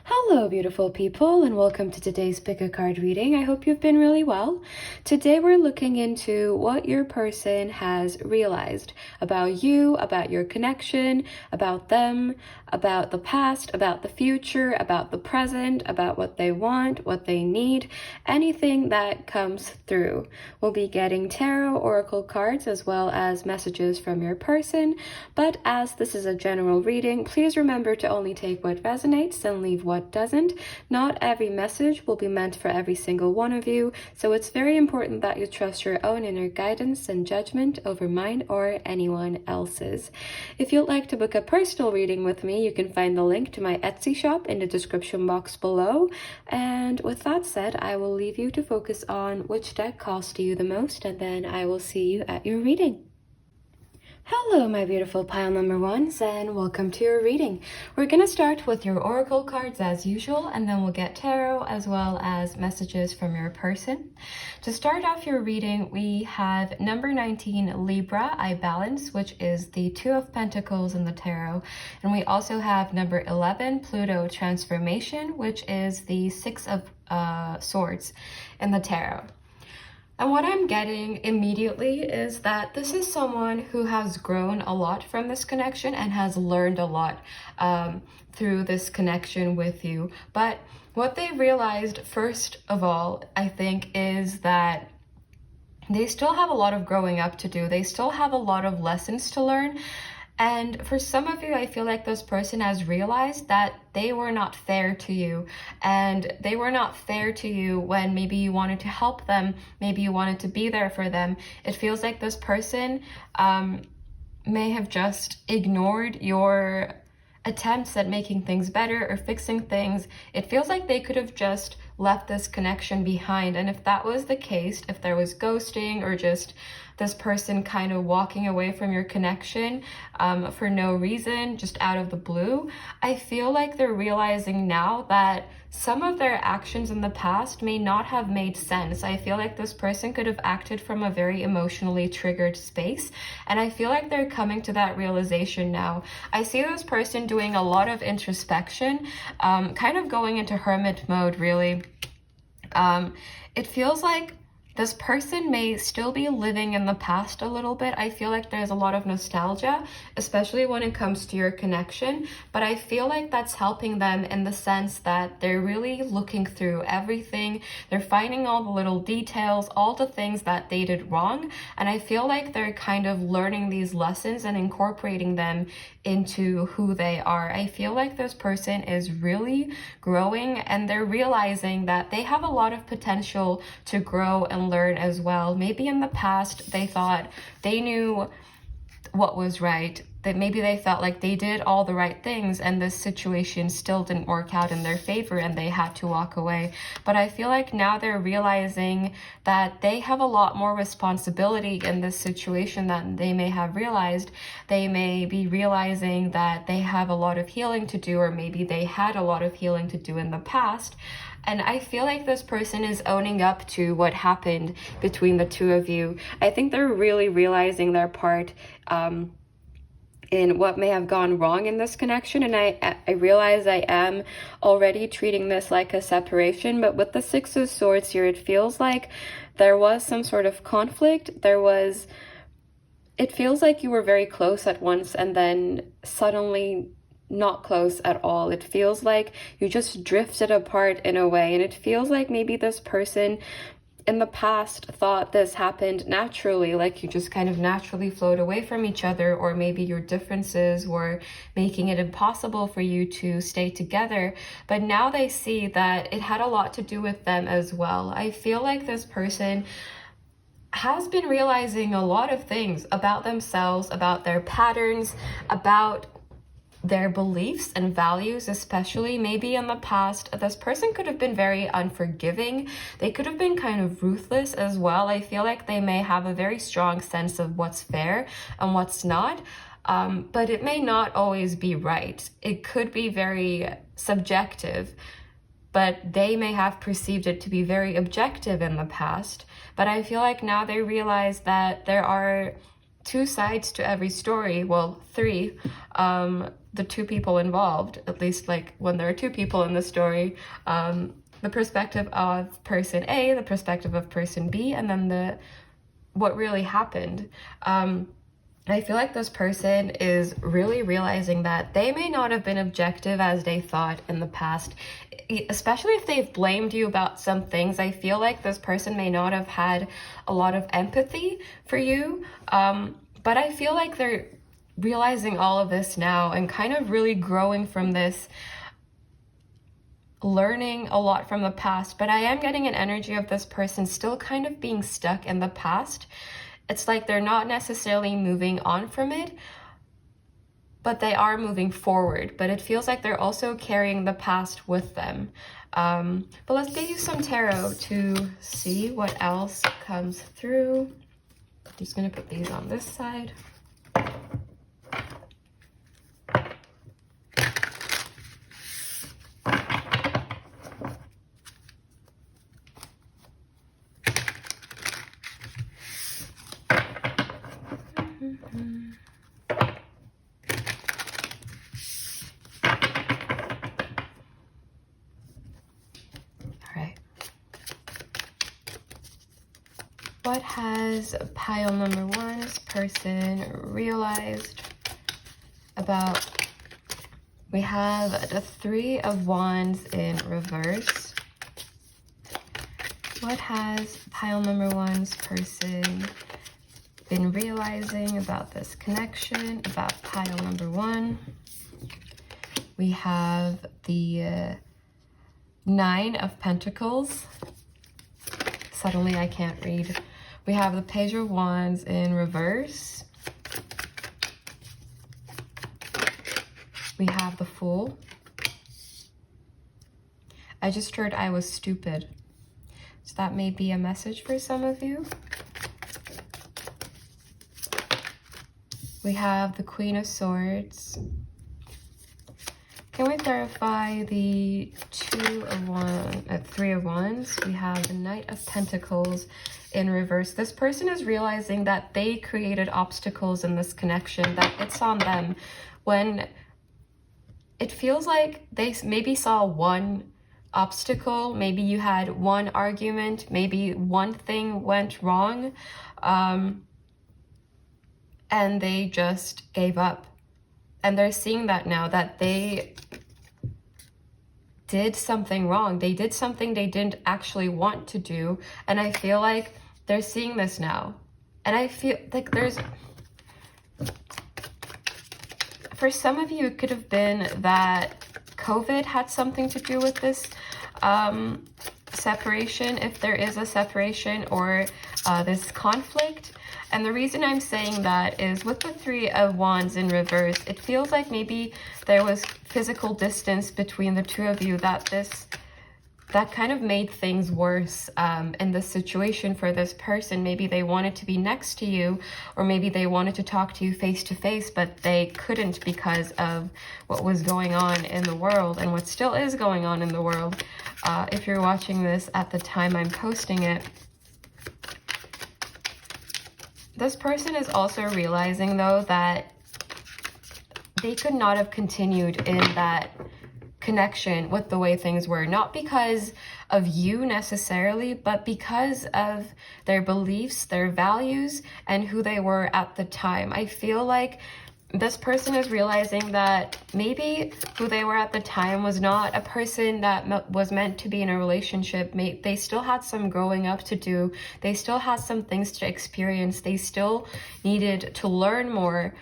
Hello, beautiful people, and welcome to today's pick a card reading. I hope you've been really well. Today we're looking into what your person has realized about you, about your connection, about them, about the past, about the future, about the present, about what they want, what they need, anything that comes through. We'll be getting tarot, oracle cards, as well as messages from your person, but as this is a general reading, please remember to only take what resonates and leave what doesn't. Not every message will be meant for every single one of you, so it's very important that you trust your own inner guidance and judgment over mine or anyone else's. If you'd like to book a personal reading with me, you can find the link to my Etsy shop in the description box below. And with that said, I will leave you to focus on which deck calls to you the most, and then I will see you at your reading. Hello, my beautiful pile number ones, and welcome to your reading. We're going to start with your oracle cards as usual, and then we'll get tarot as well as messages from your person. To start off your reading, we have number 19, Libra, I balance, which is the Two of Pentacles in the tarot. And we also have number 11, Pluto, transformation, which is the Six of Swords in the tarot. And what I'm getting immediately is that this is someone who has grown a lot from this connection and has learned a lot through this connection with you. But what they realized, first of all, I think, is that they still have a lot of growing up to do. They still have a lot of lessons to learn. And for some of you, I feel like this person has realized that they were not fair to you, and they were not fair to you when maybe you wanted to help them, maybe you wanted to be there for them. It feels like this person may have just ignored your attempts at making things better or fixing things. It feels like they could have just left this connection behind. And if that was the case, if there was ghosting or just this person kind of walking away from your connection for no reason, just out of the blue, I feel like they're realizing now that some of their actions in the past may not have made sense. I feel like this person could have acted from a very emotionally triggered space, and I feel like they're coming to that realization now. I see this person doing a lot of introspection, kind of going into hermit mode, really. It feels like this person may still be living in the past a little bit. I feel like there's a lot of nostalgia, especially when it comes to your connection, but I feel like that's helping them in the sense that they're really looking through everything. They're finding all the little details, all the things that they did wrong, and I feel like they're kind of learning these lessons and incorporating them into who they are. I feel like this person is really growing, and they're realizing that they have a lot of potential to grow and learn as well. Maybe in the past they thought they knew what was right, that maybe they felt like they did all the right things and this situation still didn't work out in their favor and they had to walk away. But I feel like now they're realizing that they have a lot more responsibility in this situation than they may have realized. They may be realizing that they have a lot of healing to do, or maybe they had a lot of healing to do in the past. And I feel like this person is owning up to what happened between the two of you. I think they're really realizing their part in what may have gone wrong in this connection. And I realize I am already treating this like a separation, but with the Six of Swords here, it feels like there was some sort of conflict. It feels like you were very close at once and then suddenly not close at all. It feels like you just drifted apart in a way, and it feels like maybe this person in the past thought this happened naturally, like you just kind of naturally flowed away from each other, or maybe your differences were making it impossible for you to stay together. But now they see that it had a lot to do with them as well. I feel like this person has been realizing a lot of things about themselves, about their patterns, about their beliefs and values, especially. Maybe in the past, this person could have been very unforgiving. They could have been kind of ruthless as well. I feel like they may have a very strong sense of what's fair and what's not, but it may not always be right. It could be very subjective, but they may have perceived it to be very objective in the past. But I feel like now they realize that there are two sides to every story. Well, three. The two people involved, at least like when there are two people in the story, the perspective of person A, the perspective of person B, and then what really happened. I feel like this person is really realizing that they may not have been objective as they thought in the past, especially if they've blamed you about some things. I feel like this person may not have had a lot of empathy for you, but I feel like they're realizing all of this now and kind of really growing from this, learning a lot from the past. But I am getting an energy of this person still kind of being stuck in the past. It's like they're not necessarily moving on from it, but they are moving forward. But it feels like they're also carrying the past with them. But let's get you some tarot to see what else comes through. I'm just gonna put these on this side. What has pile number one's person realized about? We have the Three of Wands in reverse. What has pile number one's person been realizing about this connection, about pile number one? We have the Nine of Pentacles. Suddenly I can't read. We have the Page of Wands in reverse. We have the Fool. I just heard I was stupid. So that may be a message for some of you. We have the Queen of Swords. Can we clarify the Three of Wands? We have the Knight of Pentacles in reverse. This person is realizing that they created obstacles in this connection, that it's on them. When it feels like they maybe saw one obstacle, maybe you had one argument, maybe one thing went wrong, and they just gave up. And they're seeing that now, that they did something wrong. They did something they didn't actually want to do. And I feel like they're seeing this now. And I feel like for some of you, it could have been that COVID had something to do with this separation, if there is a separation, or this conflict. And the reason I'm saying that is with the Three of Wands in reverse, it feels like maybe there was physical distance between the two of you, that kind of made things worse in this situation for this person. Maybe they wanted to be next to you, or maybe they wanted to talk to you face to face, but they couldn't because of what was going on in the world and what still is going on in the world. If you're watching this at the time I'm posting it, this person is also realizing, though, that they could not have continued in that connection with the way things were. Not because of you necessarily, but because of their beliefs, their values, and who they were at the time. I feel like this person is realizing that maybe who they were at the time was not a person that was meant to be in a relationship. They still had some growing up to do. They still had some things to experience. They still needed to learn more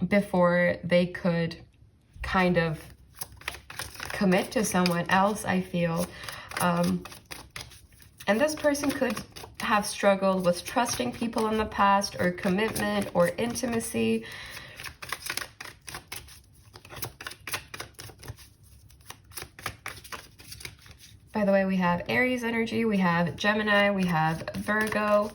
before they could kind of commit to someone else, I feel. And this person could have struggled with trusting people in the past, or commitment, or intimacy. By the way, we have Aries energy, we have Gemini, we have Virgo.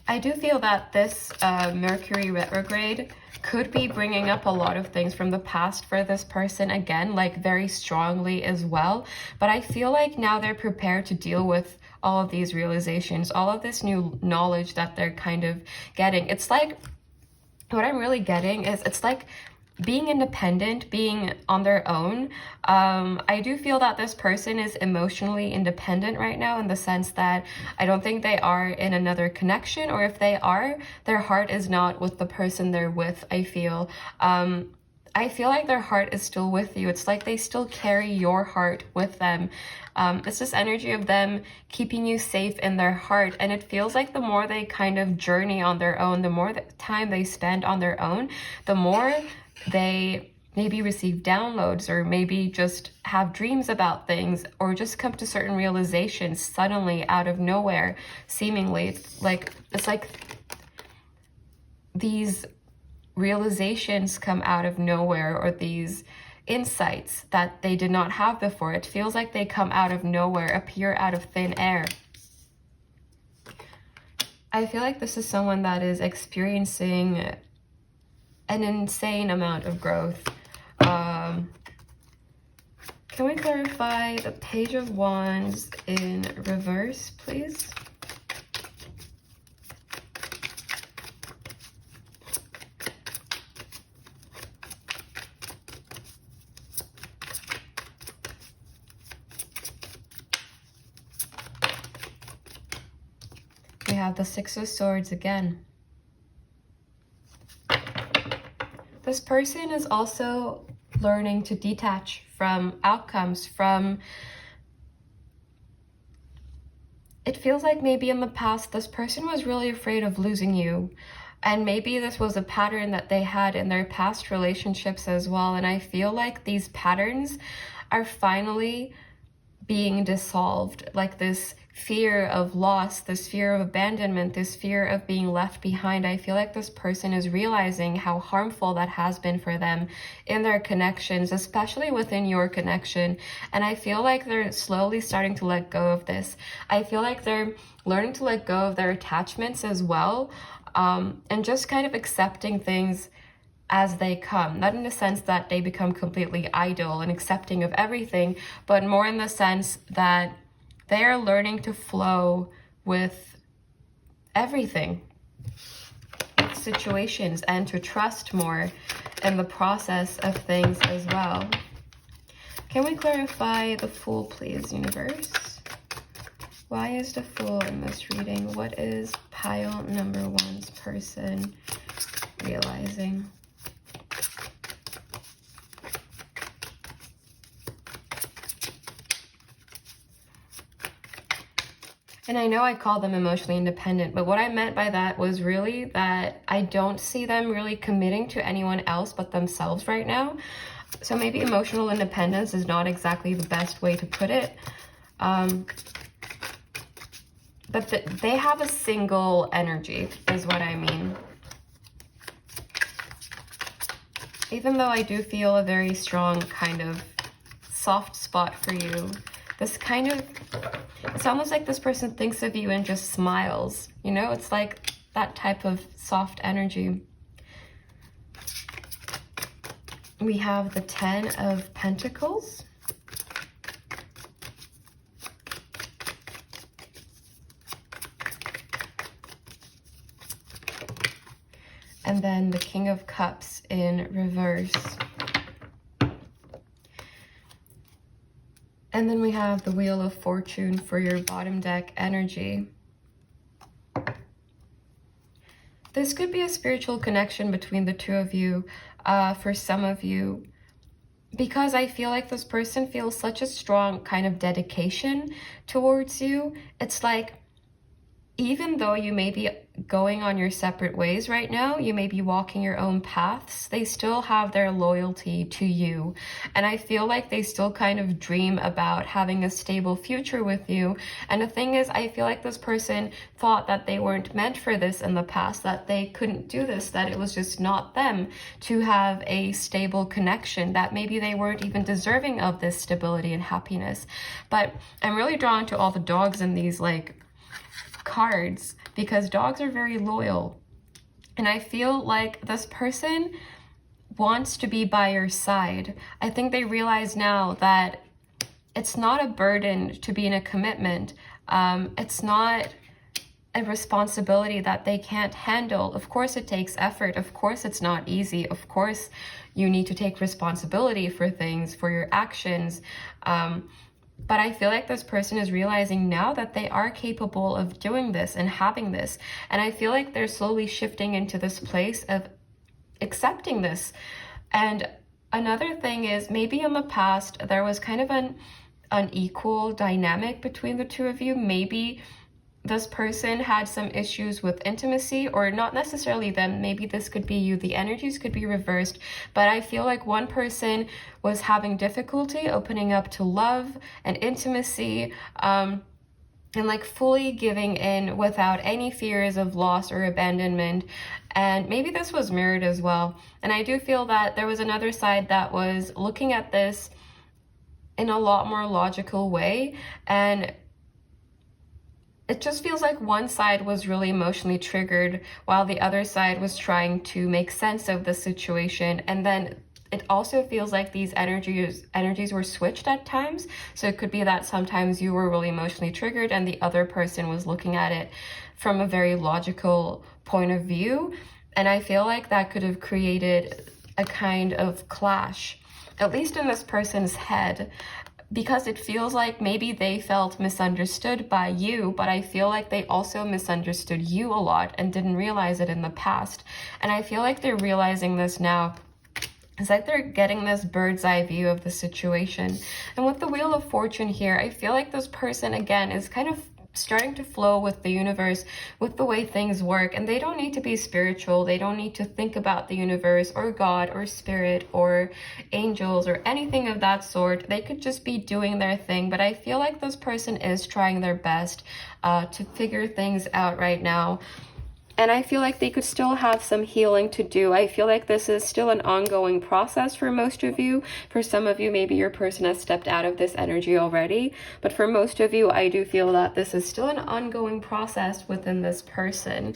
I do feel that this Mercury retrograde could be bringing up a lot of things from the past for this person again, like very strongly as well. But I feel like now they're prepared to deal with all of these realizations, all of this new knowledge that they're kind of getting. It's like, what I'm really getting is, it's like being independent, being on their own. I do feel that this person is emotionally independent right now, in the sense that I don't think they are in another connection, or if they are, their heart is not with the person they're with, I feel. I feel like their heart is still with you. It's like they still carry your heart with them. It's this energy of them keeping you safe in their heart. And it feels like the more they kind of journey on their own, the more time they spend on their own, the more they maybe receive downloads, or maybe just have dreams about things, or just come to certain realizations suddenly out of nowhere, seemingly. It's like these realizations come out of nowhere, or these insights that they did not have before. It feels like they come out of nowhere, appear out of thin air. I feel like this is someone that is experiencing an insane amount of growth. Can we clarify the Page of Wands in reverse, please? We have the Six of Swords again. This person is also learning to detach from outcomes, from... It feels like maybe in the past this person was really afraid of losing you. And maybe this was a pattern that they had in their past relationships as well. And I feel like these patterns are finally being dissolved. Like this fear of loss, this fear of abandonment, this fear of being left behind. I feel like this person is realizing how harmful that has been for them in their connections, especially within your connection. And I feel like they're slowly starting to let go of this. I feel like they're learning to let go of their attachments as well, and just kind of accepting things as they come. Not in the sense that they become completely idle and accepting of everything, but more in the sense that they are learning to flow with everything, with situations, and to trust more in the process of things as well. Can we clarify the Fool, please, universe? Why is the Fool in this reading? What is pile number one's person realizing? And I know I call them emotionally independent, but what I meant by that was really that I don't see them really committing to anyone else but themselves right now. So maybe emotional independence is not exactly the best way to put it. But they have a single energy, is what I mean. Even though I do feel a very strong kind of soft spot for you, this kind of... It's almost like this person thinks of you and just smiles, you know? It's like that type of soft energy. We have the Ten of Pentacles. And then the King of Cups in reverse. And then we have the Wheel of Fortune for your bottom deck energy. This could be a spiritual connection between the two of you, for some of you, because I feel like this person feels such a strong kind of dedication towards you. It's like, even though you may be going on your separate ways right now, you may be walking your own paths, they still have their loyalty to you. And I feel like they still kind of dream about having a stable future with you. And the thing is, I feel like this person thought that they weren't meant for this in the past, that they couldn't do this, that it was just not them to have a stable connection, that maybe they weren't even deserving of this stability and happiness. But I'm really drawn to all the dogs in these cards, because dogs are very loyal, and I feel like this person wants to be by your side. I think they realize now that it's not a burden to be in a commitment. It's not a responsibility that they can't handle. Of course it takes effort. Of course it's not easy. Of course you need to take responsibility for things, for your actions. But I feel like this person is realizing now that they are capable of doing this and having this. And I feel like they're slowly shifting into this place of accepting this. And another thing is, maybe in the past there was kind of an unequal dynamic between the two of you. Maybe this person had some issues with intimacy, or not necessarily them. Maybe this could be you. The energies could be reversed, but I feel like one person was having difficulty opening up to love and intimacy, and like fully giving in without any fears of loss or abandonment. And maybe this was mirrored as well. And I do feel that there was another side that was looking at this in a lot more logical way, and it just feels like one side was really emotionally triggered while the other side was trying to make sense of the situation. And then it also feels like these energies were switched at times. So it could be that sometimes you were really emotionally triggered and the other person was looking at it from a very logical point of view. And I feel like that could have created a kind of clash, at least in this person's head, because it feels like maybe they felt misunderstood by you, but I feel like they also misunderstood you a lot and didn't realize it in the past. And I feel like they're realizing this now. It's like they're getting this bird's eye view of the situation. And with the Wheel of Fortune here, I feel like this person, again, is kind of starting to flow with the universe, with the way things work. And they don't need to be spiritual. They don't need to think about the universe or God or spirit or angels or anything of that sort. They could just be doing their thing. But I feel like this person is trying their best to figure things out right now. And I feel like they could still have some healing to do. I feel like this is still an ongoing process for most of you. For some of you, maybe your person has stepped out of this energy already. But for most of you, I do feel that this is still an ongoing process within this person.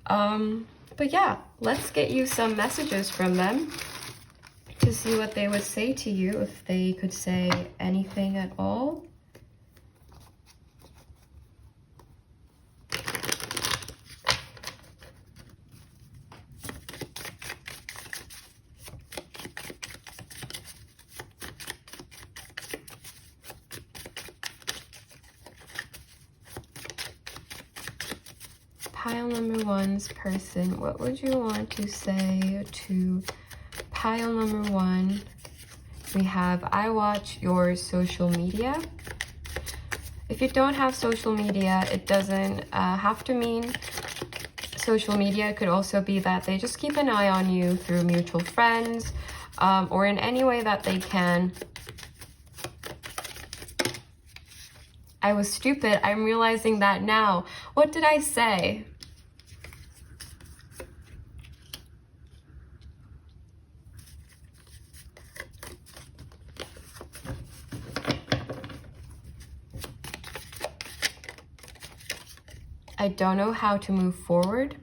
But yeah, let's get you some messages from them to see what they would say to you, if they could say anything at all. Pile number one's person, what would you want to say to pile number one? We have, I watch your social media. If you don't have social media, it doesn't have to mean social media. It could also be that they just keep an eye on you through mutual friends, or in any way that they can. I was stupid. I'm realizing that now. What did I say? I don't know how to move forward.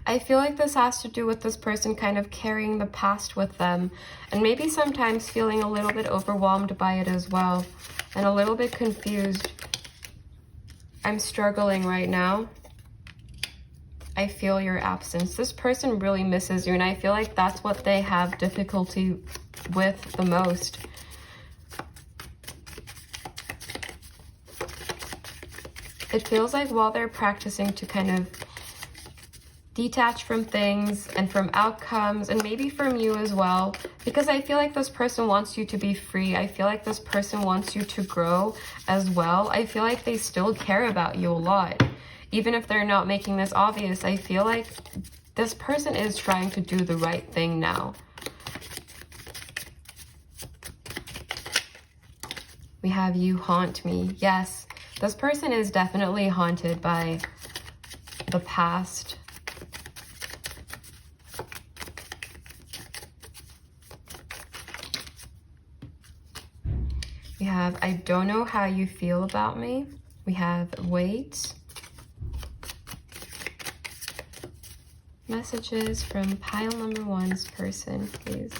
I feel like this has to do with this person kind of carrying the past with them, and maybe sometimes feeling a little bit overwhelmed by it as well, and a little bit confused. I'm struggling right now. I feel your absence. This person really misses you, and I feel like that's what they have difficulty with the most. It feels like while they're practicing to kind of detach from things and from outcomes, and maybe from you as well, because I feel like this person wants you to be free. I feel like this person wants you to grow as well. I feel like they still care about you a lot. Even if they're not making this obvious, I feel like this person is trying to do the right thing now. We have you haunt me. Yes, this person is definitely haunted by the past. We have, I don't know how you feel about me. We have, wait. Messages from pile number one's person, please.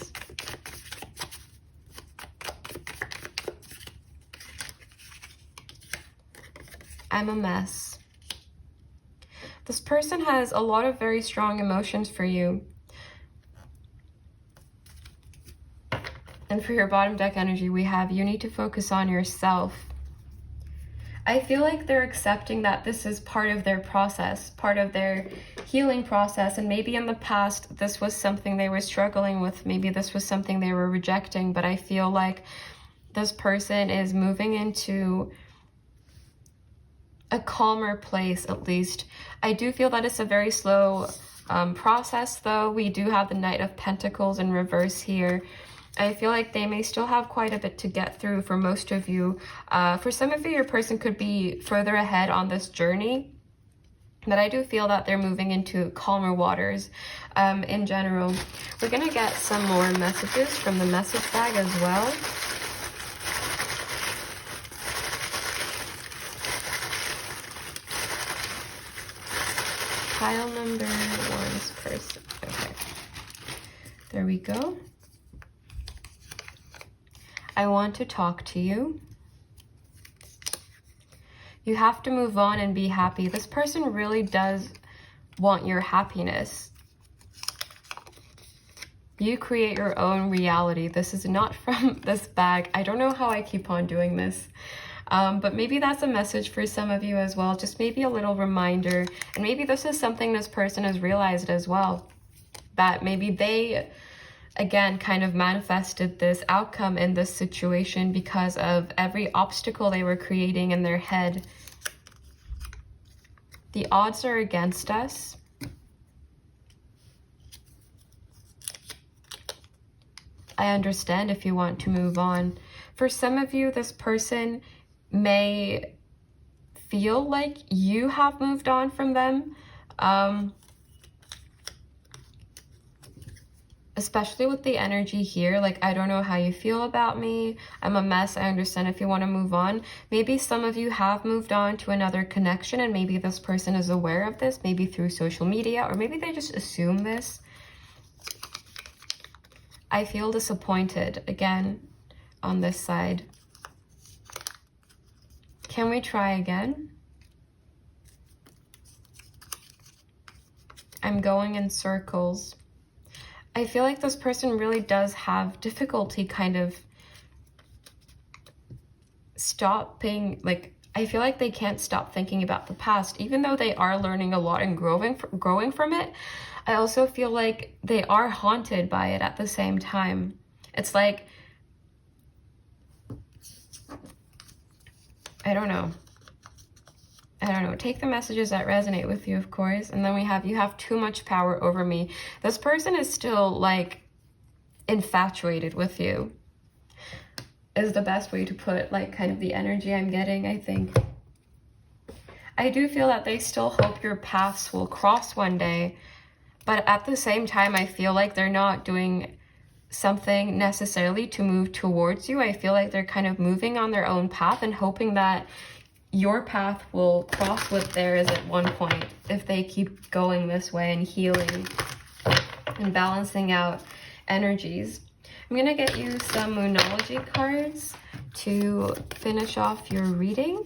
I'm a mess. This person has a lot of very strong emotions for you. And for your bottom deck energy, we have you need to focus on yourself. I feel like they're accepting that this is part of their process, part of their healing process. And maybe in the past, this was something they were struggling with. Maybe this was something they were rejecting. But I feel like this person is moving into a calmer place, at least. I do feel that it's a very slow process, though. We do have the Knight of Pentacles in reverse here. I feel like they may still have quite a bit to get through for most of you. For some of you, your person could be further ahead on this journey. But I do feel that they're moving into calmer waters in general. We're going to get some more messages from the message bag as well. Pile number 1's person. Okay. There we go. I want to talk to you. You have to move on and be happy. This person really does want your happiness. You create your own reality. This is not from this bag. I don't know how I keep on doing this. But maybe that's a message for some of you as well. Just maybe a little reminder. And maybe this is something this person has realized as well. That maybe they, again, kind of manifested this outcome in this situation because of every obstacle they were creating in their head. The odds are against us. I understand if you want to move on. For some of you, this person may feel like you have moved on from them. Especially with the energy here, like, I don't know how you feel about me. I'm a mess. I understand if you want to move on. Maybe some of you have moved on to another connection, and maybe this person is aware of this, maybe through social media, or maybe they just assume this. I feel disappointed, again, on this side. Can we try again? I'm going in circles. I feel like this person really does have difficulty kind of stopping, like, I feel like they can't stop thinking about the past, even though they are learning a lot and growing from it. I also feel like they are haunted by it at the same time. It's like, I don't know. Take the messages that resonate with you, of course. And then we have, you have too much power over me. This person is still, like, infatuated with you, is the best way to put, like, kind of the energy I'm getting, I think. I do feel that they still hope your paths will cross one day. But at the same time, I feel like they're not doing something necessarily to move towards you. I feel like they're kind of moving on their own path and hoping that your path will cross with theirs at one point if they keep going this way and healing and balancing out energies. I'm going to get you some Moonology cards to finish off your reading.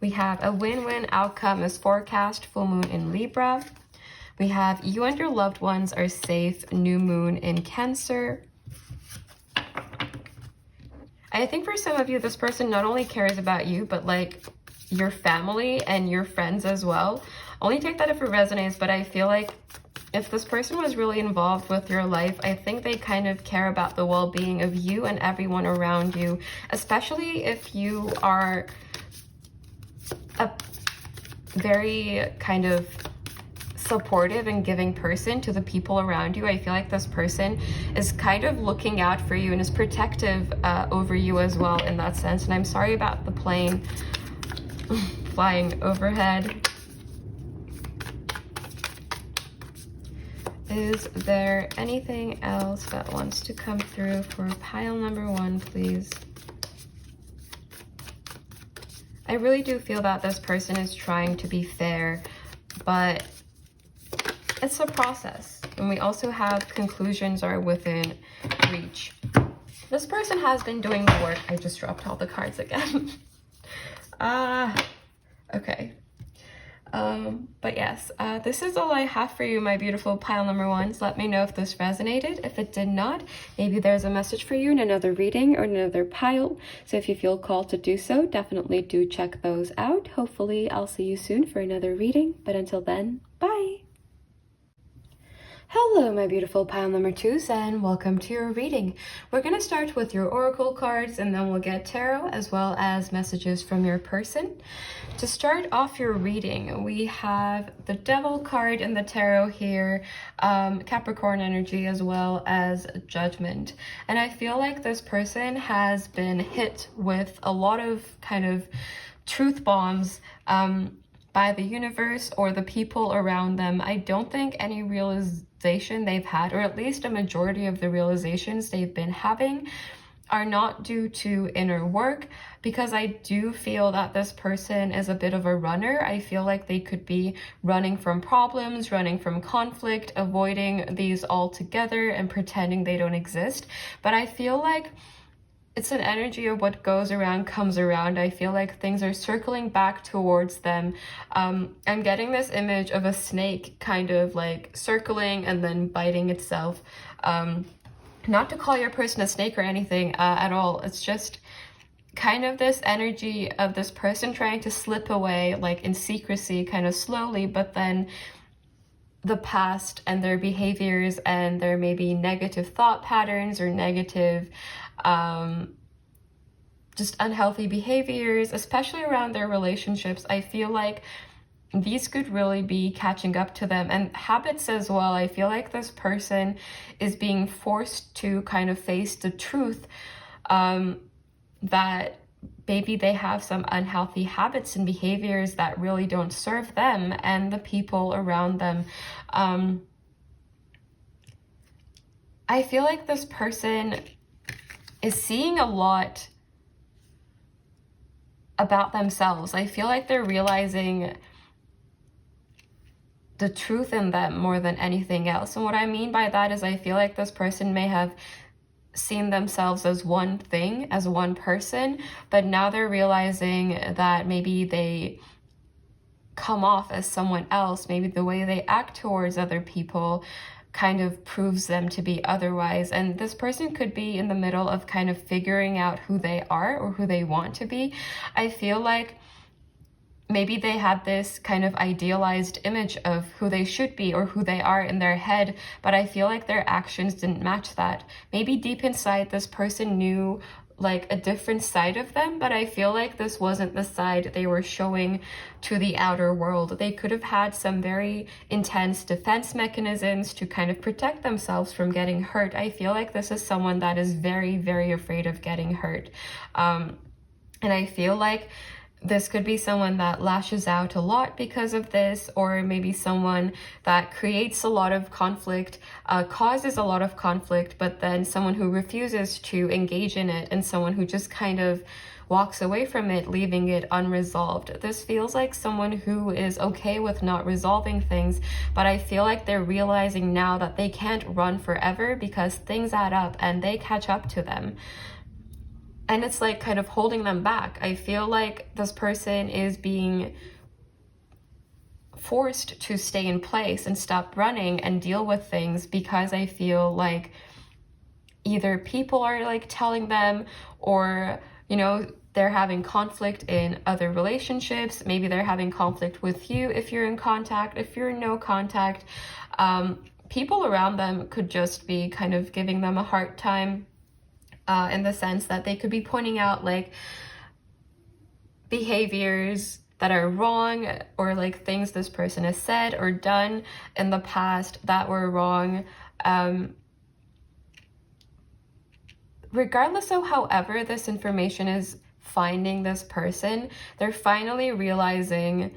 We have a win-win outcome is forecast, full moon in Libra. We have you and your loved ones are safe, new moon in Cancer. I think for some of you, this person not only cares about you, but like your family and your friends as well. Only take that if it resonates, but I feel like if this person was really involved with your life, I think they kind of care about the well-being of you and everyone around you, especially if you are a very kind of supportive and giving person to the people around you. I feel like this person is kind of looking out for you and is protective over you as well in that sense. And I'm sorry about the plane flying overhead. Is there anything else that wants to come through for pile number 1, please? I really do feel that this person is trying to be fair, but it's a process. And we also have conclusions are within reach. This person has been doing the work. I just dropped all the cards again. Okay. But yes, this is all I have for you, my beautiful pile number ones. Let me know if this resonated. If it did not, maybe there's a message for you in another reading or another pile. So if you feel called to do so, definitely do check those out. Hopefully I'll see you soon for another reading. But until then, bye! Hello, my beautiful pile number twos, and welcome to your reading. We're going to start with your oracle cards, and then we'll get tarot as well as messages from your person. To start off your reading, we have the Devil card in the tarot here, Capricorn energy, as well as Judgment. And I feel like this person has been hit with a lot of kind of truth bombs by the universe or the people around them. I don't think any realization they've had, or at least a majority of the realizations they've been having, are not due to inner work, because I do feel that this person is a bit of a runner. I feel like they could be running from problems, running from conflict, avoiding these altogether and pretending they don't exist. But I feel like it's an energy of what goes around comes around. I feel like things are circling back towards them. I'm getting this image of a snake kind of like circling and then biting itself. Not to call your person a snake or anything at all. It's just kind of this energy of this person trying to slip away like in secrecy, kind of slowly, but then the past and their behaviors and their maybe negative thought patterns or negative just unhealthy behaviors, especially around their relationships. I feel like these could really be catching up to them, and habits as well. I feel like this person is being forced to kind of face the truth that maybe they have some unhealthy habits and behaviors that really don't serve them and the people around them. I feel like this person is seeing a lot about themselves. I feel like they're realizing the truth in them more than anything else. And what I mean by that is I feel like this person may have seen themselves as one thing, as one person, but now they're realizing that maybe they come off as someone else. Maybe the way they act towards other people kind of proves them to be otherwise. And this person could be in the middle of kind of figuring out who they are or who they want to be. I feel like maybe they had this kind of idealized image of who they should be or who they are in their head, but I feel like their actions didn't match that. Maybe deep inside this person knew like a different side of them, but I feel like this wasn't the side they were showing to the outer world. They could have had some very intense defense mechanisms to kind of protect themselves from getting hurt. I feel like this is someone that is very, very afraid of getting hurt. And I feel like this could be someone that lashes out a lot because of this, or maybe someone that creates a lot of conflict, causes a lot of conflict, but then someone who refuses to engage in it, and someone who just kind of walks away from it, leaving it unresolved. This feels like someone who is okay with not resolving things, but I feel like they're realizing now that they can't run forever because things add up and they catch up to them. And it's like kind of holding them back. I feel like this person is being forced to stay in place and stop running and deal with things because I feel like either people are like telling them, or, you know, they're having conflict in other relationships. Maybe they're having conflict with you if you're in contact, if you're in no contact. People around them could just be kind of giving them a hard time. In the sense that they could be pointing out like behaviors that are wrong, or like things this person has said or done in the past that were wrong. Regardless of however this information is finding this person, they're finally realizing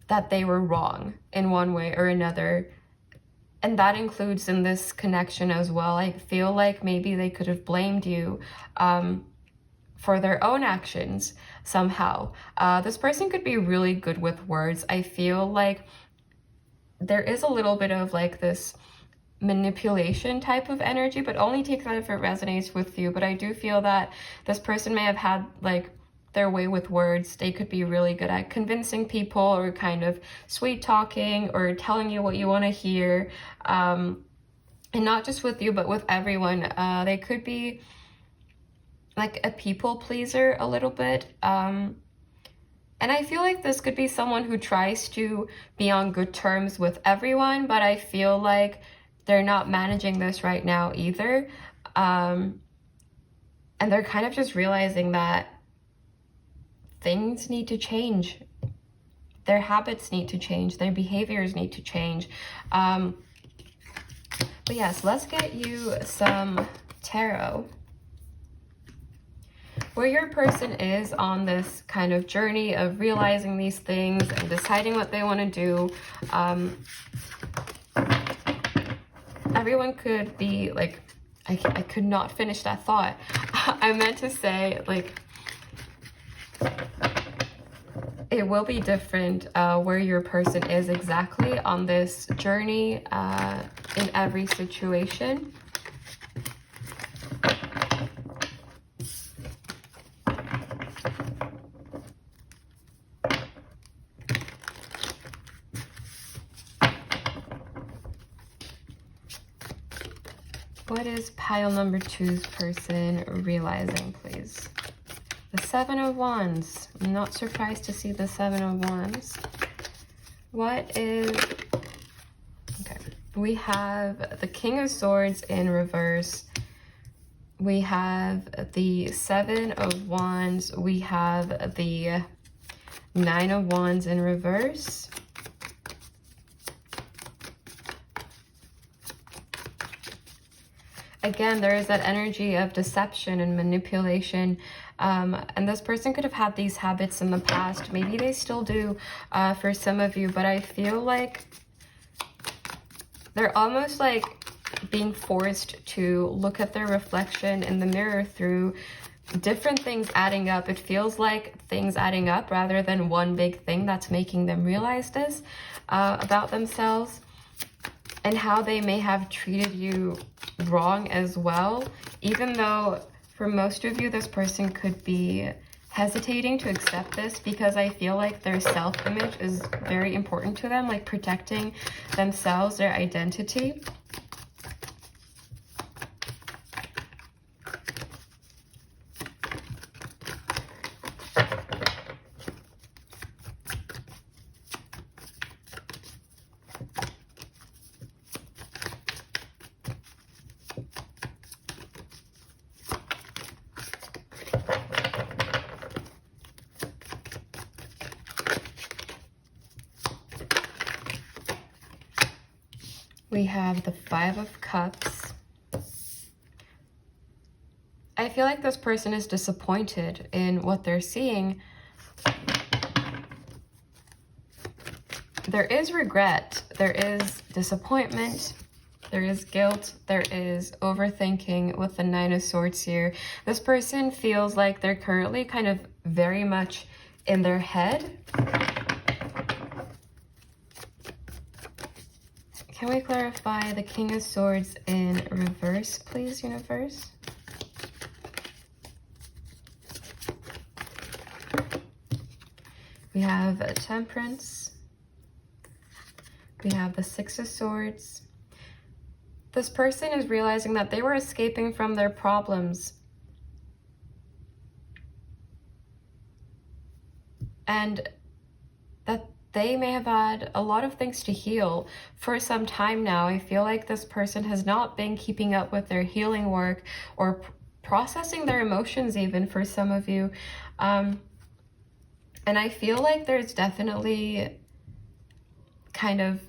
that they were wrong in one way or another. And that includes in this connection as well. I feel like maybe they could have blamed you for their own actions somehow. This person could be really good with words. I feel like there is a little bit of like this manipulation type of energy, but only take that if it resonates with you. But I do feel that this person may have had like their way with words. They could be really good at convincing people, or kind of sweet talking, or telling you what you want to hear. And not just with you, but with everyone. They could be like a people pleaser a little bit. And I feel like this could be someone who tries to be on good terms with everyone, but I feel like they're not managing this right now either. And they're kind of just realizing that things need to change. Their habits need to change. Their behaviors need to change. But yes, let's get you some tarot. Where your person is on this kind of journey of realizing these things and deciding what they want to do. Everyone could be like, I could not finish that thought. I meant to say, like, it will be different where your person is exactly on this journey in every situation. What is pile number 2's person realizing, please? The 7 of Wands. I'm not surprised to see the 7 of Wands. What is... Okay. We have the King of Swords in reverse. We have the 7 of Wands. We have the 9 of Wands in reverse. Again, there is that energy of deception and manipulation. And this person could have had these habits in the past. Maybe they still do for some of you. But I feel like they're almost like being forced to look at their reflection in the mirror through different things adding up. It feels like things adding up rather than one big thing that's making them realize this about themselves. And how they may have treated you wrong as well. Even though for most of you, this person could be hesitating to accept this, because I feel like their self-image is very important to them, like protecting themselves, their identity. We have the 5 of Cups. I feel like this person is disappointed in what they're seeing. There is regret, there is disappointment, there is guilt, there is overthinking with the 9 of Swords here. This person feels like they're currently kind of very much in their head. Can we clarify the King of Swords in reverse, please, universe? We have Temperance. We have the 6 of Swords. This person is realizing that they were escaping from their problems. And that they may have had a lot of things to heal for some time now. I feel like this person has not been keeping up with their healing work or processing their emotions even for some of you. And I feel like there's definitely kind of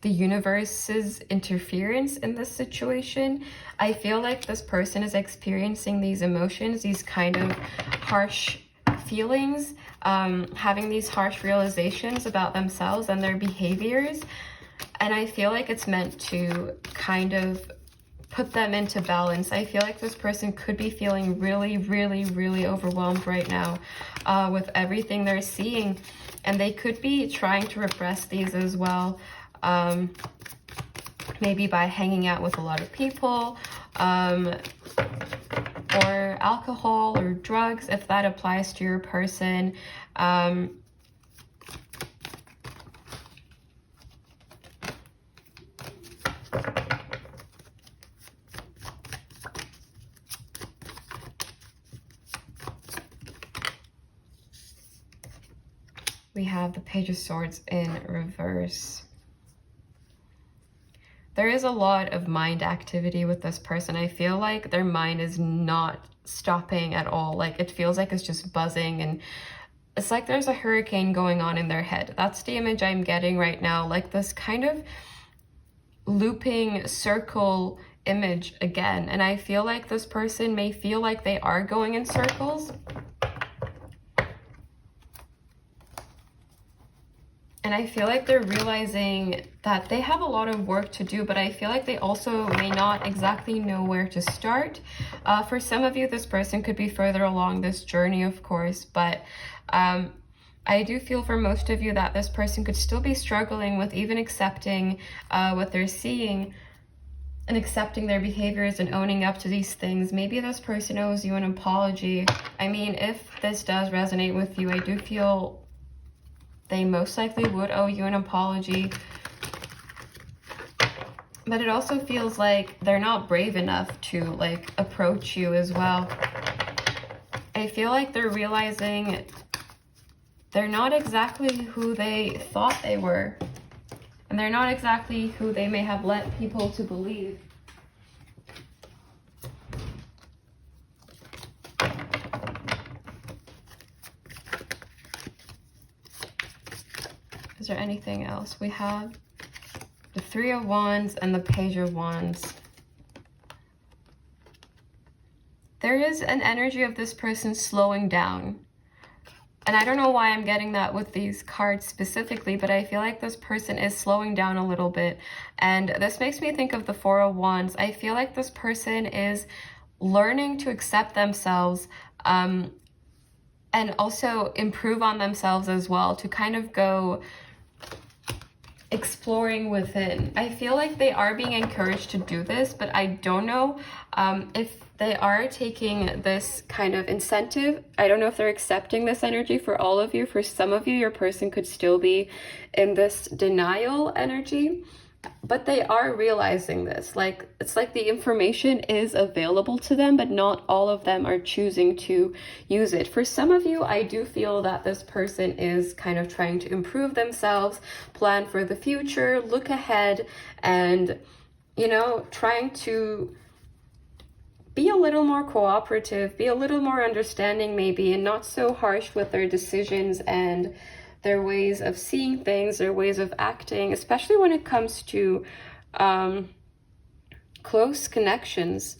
the universe's interference in this situation. I feel like this person is experiencing these emotions, these kind of harsh feelings, having these harsh realizations about themselves and their behaviors. And I feel like it's meant to kind of put them into balance. I feel like this person could be feeling really, really, really overwhelmed right now with everything they're seeing. And they could be trying to repress these as well. Maybe by hanging out with a lot of people, or alcohol or drugs, if that applies to your person. We have the Page of Swords in reverse. There is a lot of mind activity with this person. I feel like their mind is not stopping at all. Like, it feels like it's just buzzing, and it's like there's a hurricane going on in their head. That's the image I'm getting right now. Like this kind of looping circle image again. And I feel like this person may feel like they are going in circles. And I feel like they're realizing that they have a lot of work to do, but I feel like they also may not exactly know where to start. For some of you, this person could be further along this journey, of course, but I do feel for most of you that this person could still be struggling with even accepting what they're seeing and accepting their behaviors and owning up to these things. Maybe this person owes you an apology. I mean, if this does resonate with you, I do feel they most likely would owe you an apology. But it also feels like they're not brave enough to like approach you as well. I feel like they're realizing they're not exactly who they thought they were. And they're not exactly who they may have led people to believe. Is there anything else? We have the Three of Wands and the Page of Wands. There is an energy of this person slowing down. And I don't know why I'm getting that with these cards specifically, but I feel like this person is slowing down a little bit. And this makes me think of the Four of Wands. I feel like this person is learning to accept themselves and also improve on themselves as well, to kind of go exploring within. I feel like they are being encouraged to do this, but I don't know if they are taking this kind of incentive. I don't know if they're accepting this energy for all of you. For some of you, your person could still be in this denial energy, but they are realizing this. Like, it's like the information is available to them, but not all of them are choosing to use it. For some of you, I do feel that this person is kind of trying to improve themselves, plan for the future, look ahead, and, you know, trying to be a little more cooperative, be a little more understanding maybe, and not so harsh with their decisions and their ways of seeing things, their ways of acting, especially when it comes to close connections.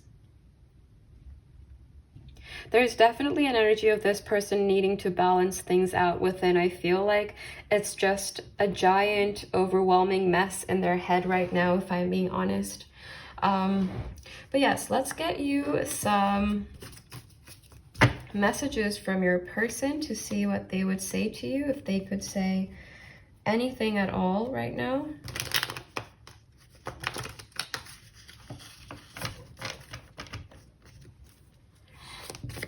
There's definitely an energy of this person needing to balance things out within. I feel like it's just a giant, overwhelming mess in their head right now, if I'm being honest. But yes, let's get you some messages from your person to see what they would say to you, if they could say anything at all right now.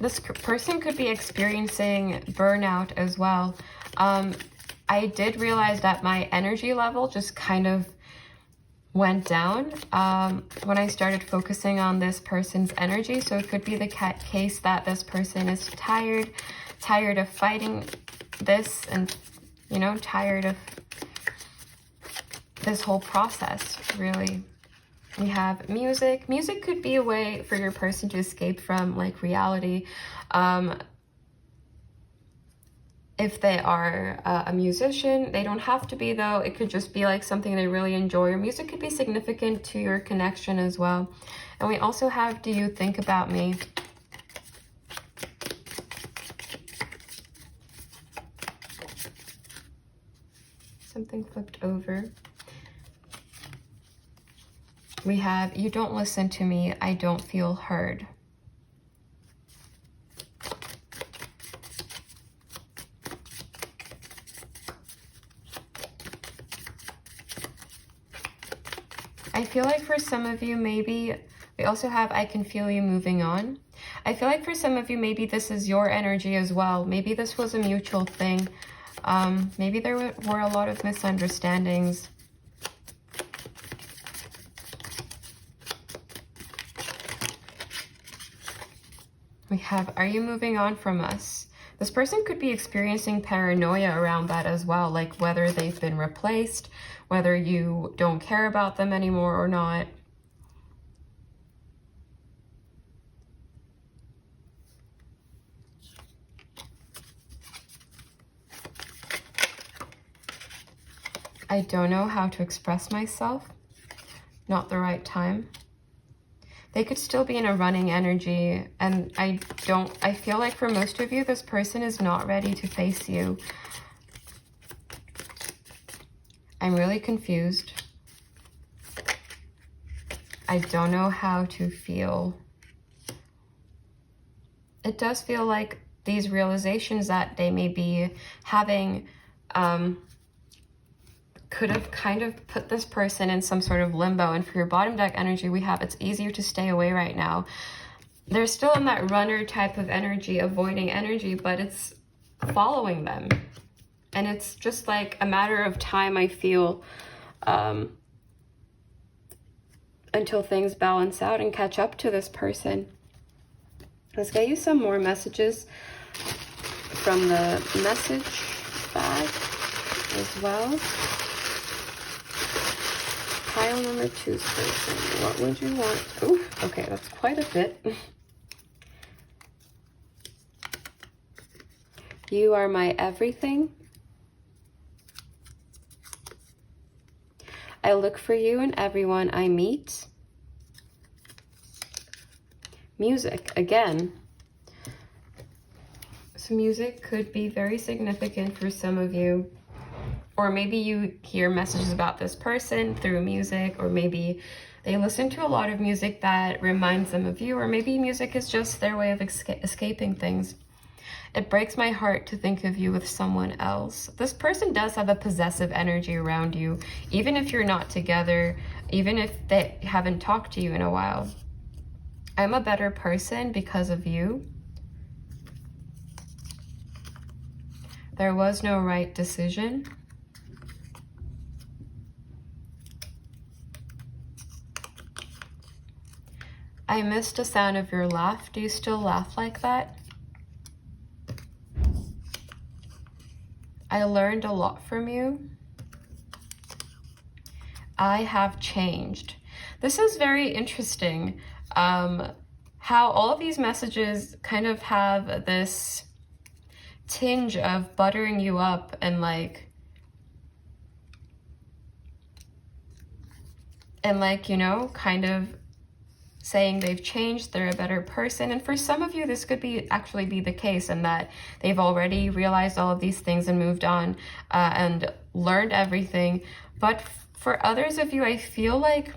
This person could be experiencing burnout as well. I did realize that my energy level just kind of went down when I started focusing on this person's energy. So it could be the case that this person is tired of fighting this, and, you know, tired of this whole process, really. We have music. Music could be a way for your person to escape from like reality. If they are a musician, they don't have to be though. It could just be like something they really enjoy. Or music could be significant to your connection as well. And we also have, do you think about me? Something flipped over. We have, you don't listen to me, I don't feel heard. I feel like for some of you, maybe we also have I can feel you moving on. I feel like for some of you, maybe this is your energy as well. Maybe this was a mutual thing. Maybe there were a lot of misunderstandings. We have, are you moving on from us? This person could be experiencing paranoia around that as well, like whether they've been replaced, whether you don't care about them anymore or not. I don't know how to express myself. Not the right time. They could still be in a running energy, and I feel like for most of you, this person is not ready to face you. I'm really confused. I don't know how to feel. It does feel like these realizations that they may be having could have kind of put this person in some sort of limbo. And for your bottom deck energy, we have it's easier to stay away right now. They're still in that runner type of energy, avoiding energy, but it's following them. And it's just like a matter of time, I feel, until things balance out and catch up to this person. Let's get you some more messages from the message bag as well. Pile number 2's person. What would you want? Oh, okay, that's quite a bit. You are my everything. I look for you in everyone I meet. Music, again. So music could be very significant for some of you. Or maybe you hear messages about this person through music, or maybe they listen to a lot of music that reminds them of you, or maybe music is just their way of escaping things. It breaks my heart to think of you with someone else. This person does have a possessive energy around you, even if you're not together, even if they haven't talked to you in a while. I'm a better person because of you. There was no right decision. I missed the sound of your laugh. Do you still laugh like that? I learned a lot from you. I have changed. This is very interesting. How all of these messages kind of have this tinge of buttering you up and you know, kind of saying they've changed, they're a better person. And for some of you, this could actually be the case, and that they've already realized all of these things and moved on and learned everything. But for others of you, I feel like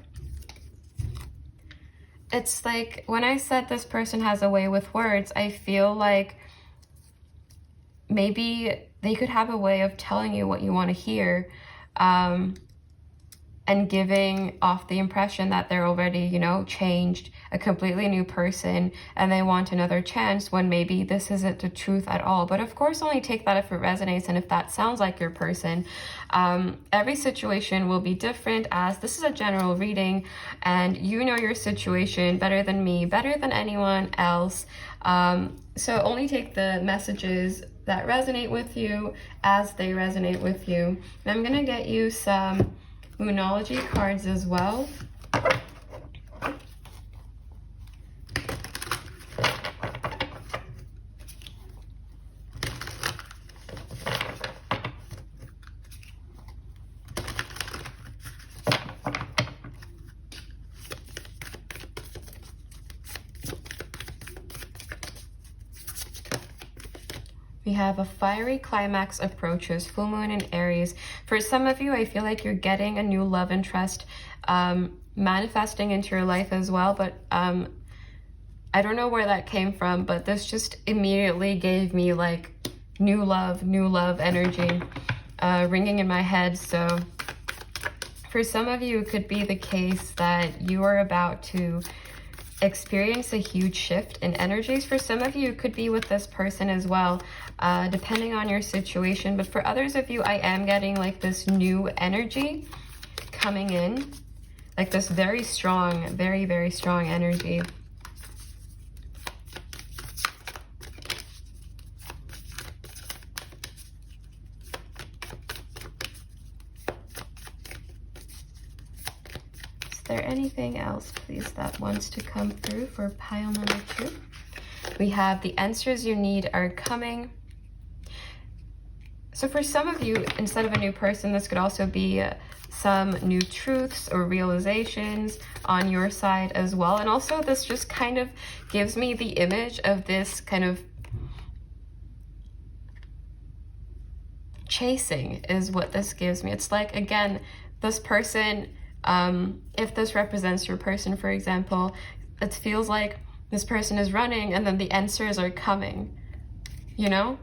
it's like when I said this person has a way with words, I feel like maybe they could have a way of telling you what you want to hear, and giving off the impression that they're already, you know, changed, a completely new person, and they want another chance, when maybe this isn't the truth at all. But of course, only take that if it resonates and if that sounds like your person. Every situation will be different, as this is a general reading, and you know your situation better than me, better than anyone else. So only take the messages that resonate with you as they resonate with you. And I'm gonna get you some Moonology cards as well. We have a fiery climax approaches, full moon in Aries. For some of you, I feel like you're getting a new love interest manifesting into your life as well. But I don't know where that came from, but this just immediately gave me like new love energy ringing in my head. So For some of you, it could be the case that you are about to experience a huge shift in energies. For some of you, it could be with this person as well, depending on your situation. But for others of you, I am getting like this new energy coming in, like this very strong, very, very strong energy. Is there anything else, please, that wants to come through for pile number 2? We have the answers you need are coming. So for some of you, instead of a new person, this could also be some new truths or realizations on your side as well. And also this just kind of gives me the image of this kind of chasing is what this gives me. It's like, again, this person, if this represents your person, for example, it feels like this person is running and then the answers are coming, you know?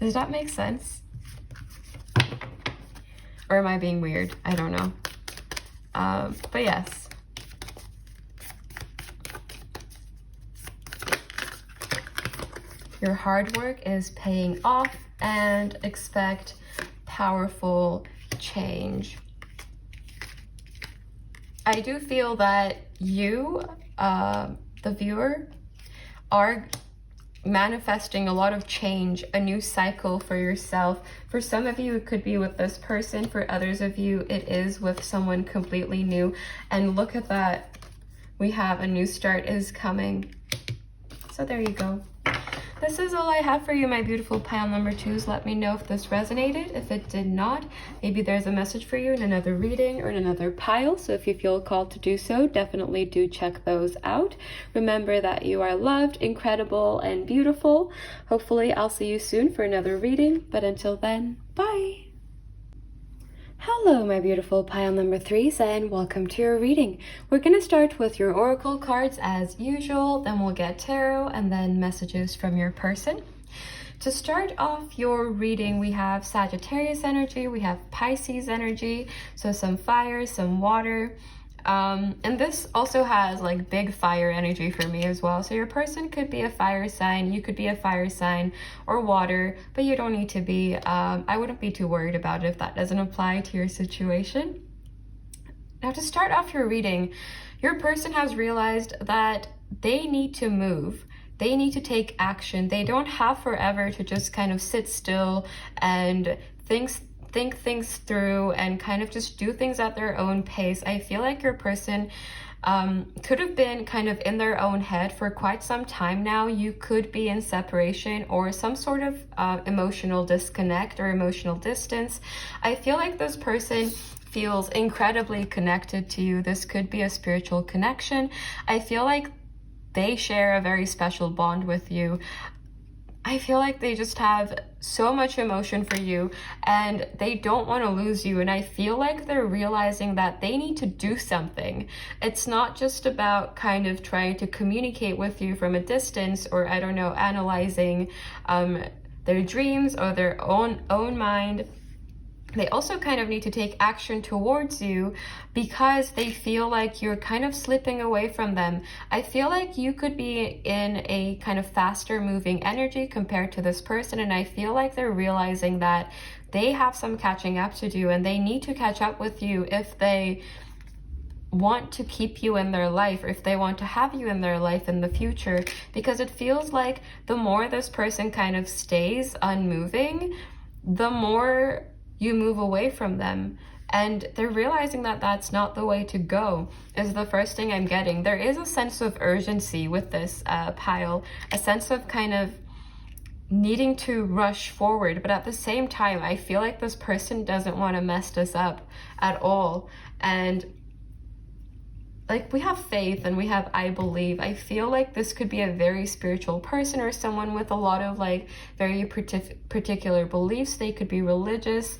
Does that make sense? Or am I being weird? I don't know. But yes. Your hard work is paying off and expect powerful change. I do feel that you, the viewer, are manifesting a lot of change, a new cycle for yourself. For some of you, it could be with this person. For others of you, it is with someone completely new. And look at that. We have a new start is coming. So there you go. This is all I have for you, my beautiful pile number 2s. Let me know if this resonated. If it did not, maybe there's a message for you in another reading or in another pile. So if you feel called to do so, definitely do check those out. Remember that you are loved, incredible, and beautiful. Hopefully I'll see you soon for another reading. But until then, bye. Hello, my beautiful pile number 3s, and welcome to your reading. We're going to start with your oracle cards as usual, then we'll get tarot, and then messages from your person. To start off your reading, we have Sagittarius energy, we have Pisces energy, so some fire, some water. And this also has like big fire energy for me as well. So your person could be a fire sign, you could be a fire sign or water, but you don't need to be. I wouldn't be too worried about it if that doesn't apply to your situation. Now to start off your reading, your person has realized that they need to move. They need to take action. They don't have forever to just kind of sit still and think things through and kind of just do things at their own pace. I feel like your person could have been kind of in their own head for quite some time now. You could be in separation or some sort of emotional disconnect or emotional distance. I feel like this person feels incredibly connected to you. This could be a spiritual connection. I feel like they share a very special bond with you. I feel like they just have so much emotion for you and they don't want to lose you. And I feel like they're realizing that they need to do something. It's not just about kind of trying to communicate with you from a distance or, I don't know, analyzing their dreams or their own mind. They also kind of need to take action towards you because they feel like you're kind of slipping away from them. I feel like you could be in a kind of faster moving energy compared to this person, and I feel like they're realizing that they have some catching up to do and they need to catch up with you if they want to keep you in their life or if they want to have you in their life in the future, because it feels like the more this person kind of stays unmoving, the more you move away from them. And they're realizing that that's not the way to go, is the first thing I'm getting. There is a sense of urgency with this pile, a sense of kind of needing to rush forward. But at the same time, I feel like this person doesn't want to mess this up at all. And like, we have faith and we have I believe. I feel like this could be a very spiritual person or someone with a lot of like very particular beliefs. They could be religious.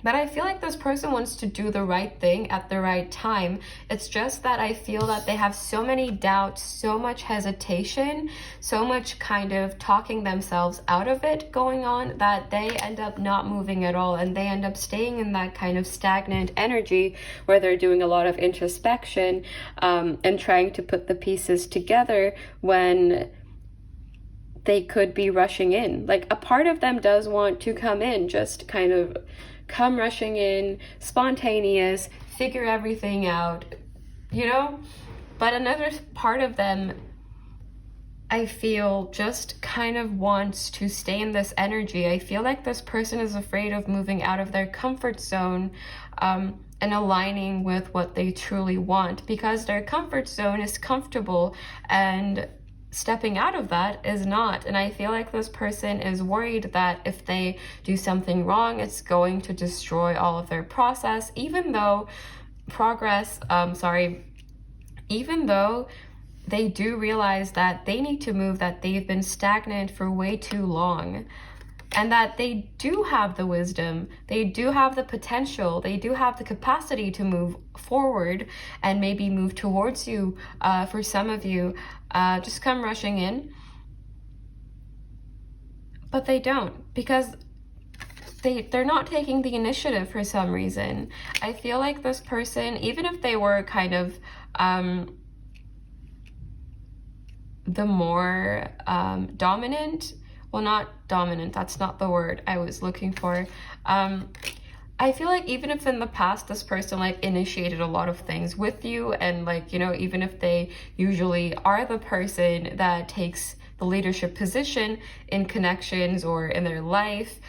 But I feel like this person wants to do the right thing at the right time. It's just that I feel that they have so many doubts, so much hesitation, so much kind of talking themselves out of it going on, that they end up not moving at all, and they end up staying in that kind of stagnant energy where they're doing a lot of introspection and trying to put the pieces together when they could be rushing in. Like, a part of them does want to come in, just kind of come rushing in, spontaneous, figure everything out, you know? But another part of them, I feel, just kind of wants to stay in this energy. I feel like this person is afraid of moving out of their comfort zone and aligning with what they truly want, because their comfort zone is comfortable and stepping out of that is not. And I feel like this person is worried that if they do something wrong, it's going to destroy all of their process, even though even though they do realize that they need to move, that they've been stagnant for way too long, and that they do have the wisdom, they do have the potential, they do have the capacity to move forward and maybe move towards you. For some of you, just come rushing in. But they don't, because they're not taking the initiative for some reason. I feel like this person, even if they were kind of the more dominant, well, not dominant, that's not the word I was looking for. I feel like even if in the past this person like initiated a lot of things with you, and like, you know, even if they usually are the person that takes the leadership position in connections or in their life,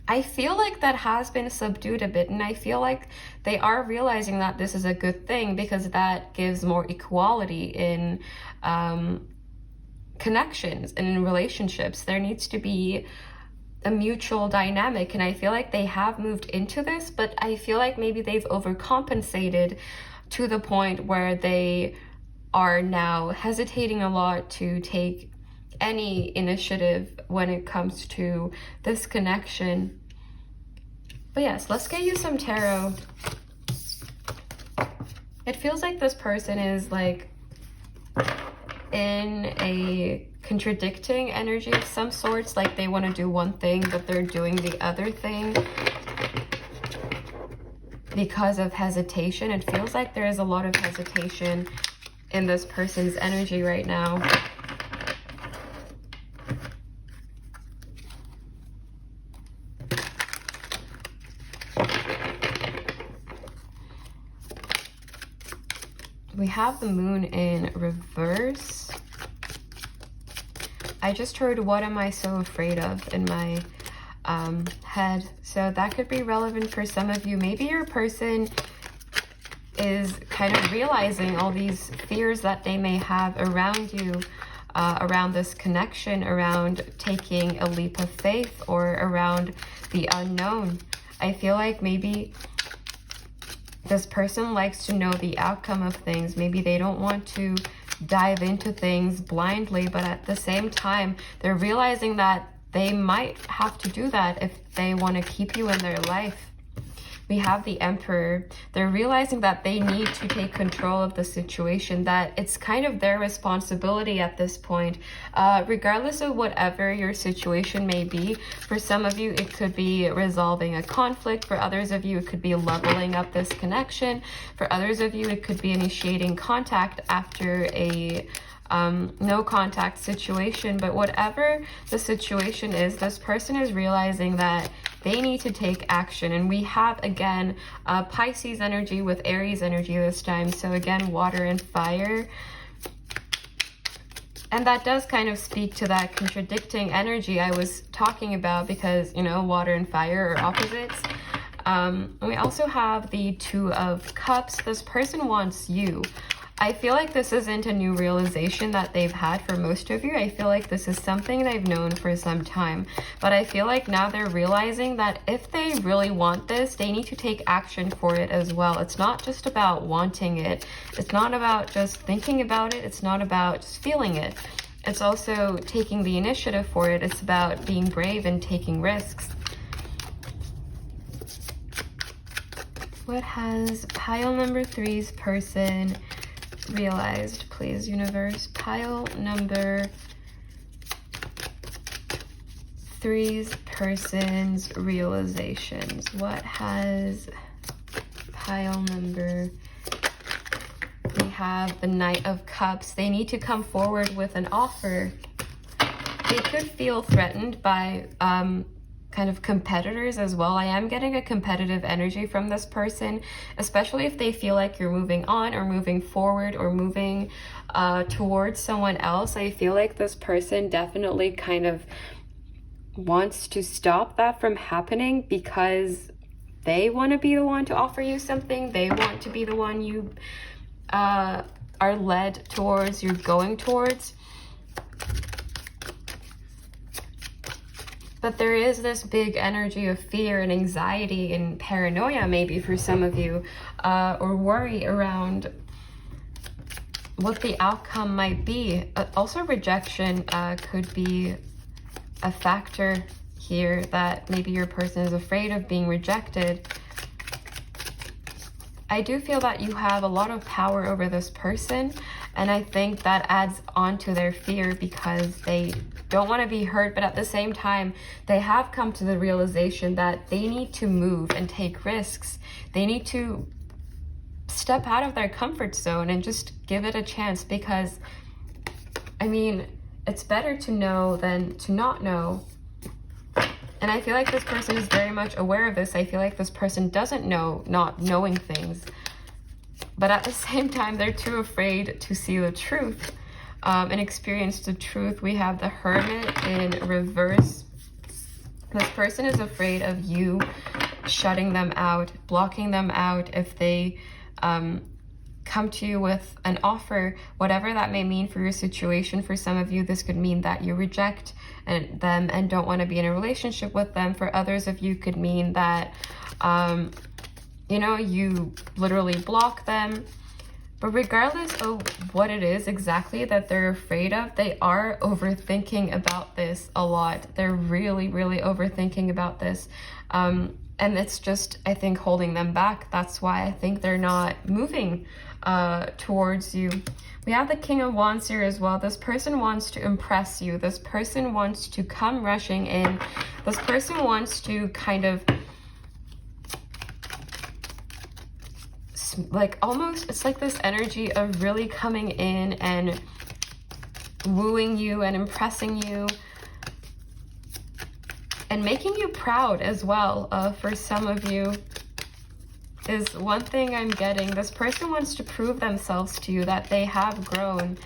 I feel like that has been subdued a bit, and I feel like they are realizing that this is a good thing, because that gives more equality in connections and in relationships. There needs to be a mutual dynamic, and I feel like they have moved into this, but I feel like maybe they've overcompensated to the point where they are now hesitating a lot to take any initiative when it comes to this connection. But yes, let's get you some tarot. It feels like this person is like in a contradicting energy of some sorts, like they want to do one thing but they're doing the other thing because of hesitation. It feels like there is a lot of hesitation in this person's energy right now. We have the moon in reverse. I just heard, what am I so afraid of, in my head. So that could be relevant for some of you. Maybe your person is kind of realizing all these fears that they may have around you, around this connection, around taking a leap of faith, or around the unknown. I feel like maybe this person likes to know the outcome of things. Maybe they don't want to dive into things blindly, but at the same time, they're realizing that they might have to do that if they want to keep you in their life. We have the Emperor. They're realizing that they need to take control of the situation, that it's kind of their responsibility at this point, regardless of whatever your situation may be. For some of you, it could be resolving a conflict. For others of you, it could be leveling up this connection. For others of you, it could be initiating contact after a no contact situation. But whatever the situation is, this person is realizing that they need to take action. And we have, again, Pisces energy with Aries energy this time. So again, water and fire. And that does kind of speak to that contradicting energy I was talking about, because, you know, water and fire are opposites. We also have the Two of Cups. This person wants you. I feel like this isn't a new realization that they've had for most of you. I feel like this is something they've known for some time. But I feel like now they're realizing that if they really want this, they need to take action for it as well. It's not just about wanting it. It's not about just thinking about it. It's not about just feeling it. It's also taking the initiative for it. It's about being brave and taking risks. What has pile number 3's person realized, please, universe? Pile number 3's person's realizations. What has pile number... We have the Knight of Cups. They need to come forward with an offer. They could feel threatened by kind of competitors as well. I am getting a competitive energy from this person, especially if they feel like you're moving on or moving forward or moving towards someone else. I feel like this person definitely kind of wants to stop that from happening because they want to be the one to offer you something. They want to be the one you are led towards, you're going towards. But there is this big energy of fear and anxiety and paranoia, maybe for some of you, or worry around what the outcome might be. Also, rejection could be a factor here, that maybe your person is afraid of being rejected. I do feel that you have a lot of power over this person, and I think that adds on to their fear because they don't want to be hurt, but at the same time, they have come to the realization that they need to move and take risks. They need to step out of their comfort zone and just give it a chance because, I mean, it's better to know than to not know. And I feel like this person is very much aware of this. I feel like this person doesn't know not knowing things. But at the same time, they're too afraid to see the truth and experience the truth. We have the Hermit in reverse. This person is afraid of you shutting them out, blocking them out if they come to you with an offer, whatever that may mean for your situation. For some of you, this could mean that you reject them and don't want to be in a relationship with them. For others of you, could mean that you know, you literally block them. But regardless of what it is exactly that they're afraid of, they are overthinking about this a lot. They're really, really overthinking about this. And it's just, I think, holding them back. That's why I think they're not moving towards you. We have the King of Wands here as well. This person wants to impress you. This person wants to come rushing in. This person wants to kind of like almost, it's like this energy of really coming in and wooing you and impressing you and making you proud as well. For some of you is one thing I'm getting. This person wants to prove themselves to you that they have grown.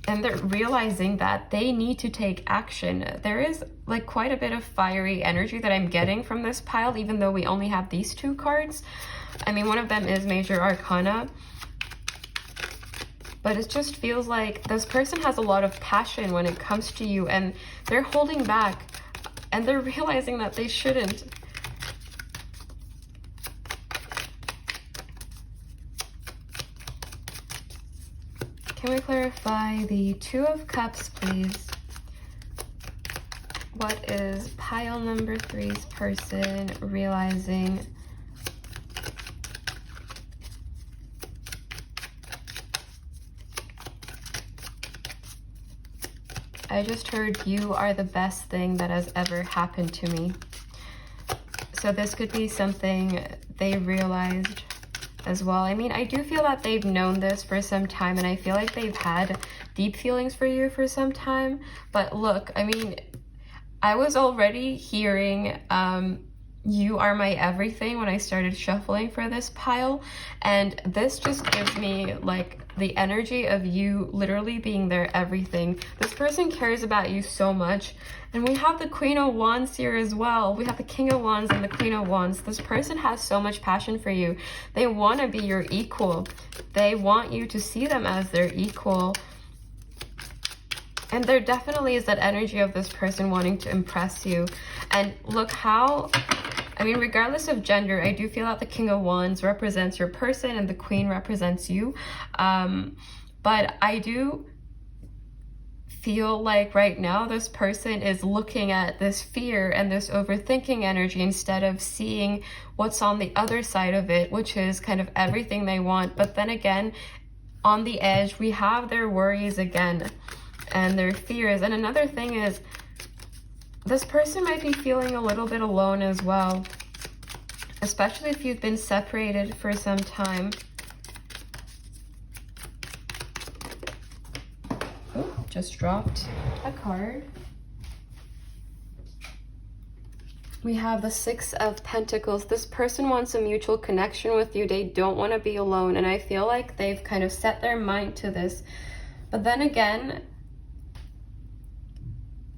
And they're realizing that they need to take action. There is like quite a bit of fiery energy that I'm getting from this pile, even though we only have these two cards. I mean, one of them is Major Arcana. But it just feels like this person has a lot of passion when it comes to you, and they're holding back and they're realizing that they shouldn't. Can we clarify the Two of Cups, please? What is pile number 3's person realizing? I just heard, you are the best thing that has ever happened to me. So this could be something they realized as well. I mean, I do feel that they've known this for some time, and I feel like they've had deep feelings for you for some time. But look, I mean, I was already hearing you are my everything when I started shuffling for this pile, and this just gives me like the energy of you literally being their everything. This person cares about you so much. And we have the Queen of Wands here as well. We have the King of Wands and the Queen of Wands. This person has so much passion for you. They want to be your equal. They want you to see them as their equal. And there definitely is that energy of this person wanting to impress you. And look how, I mean, regardless of gender, I do feel that the King of Wands represents your person and the Queen represents you. But I do feel like right now this person is looking at this fear and this overthinking energy instead of seeing what's on the other side of it, which is kind of everything they want. But then again, on the edge, we have their worries again and their fears. And another thing is, this person might be feeling a little bit alone as well, especially if you've been separated for some time. Oh, just dropped a card. We have the Six of Pentacles. This person wants a mutual connection with you. They don't want to be alone. And I feel like they've kind of set their mind to this. But then again,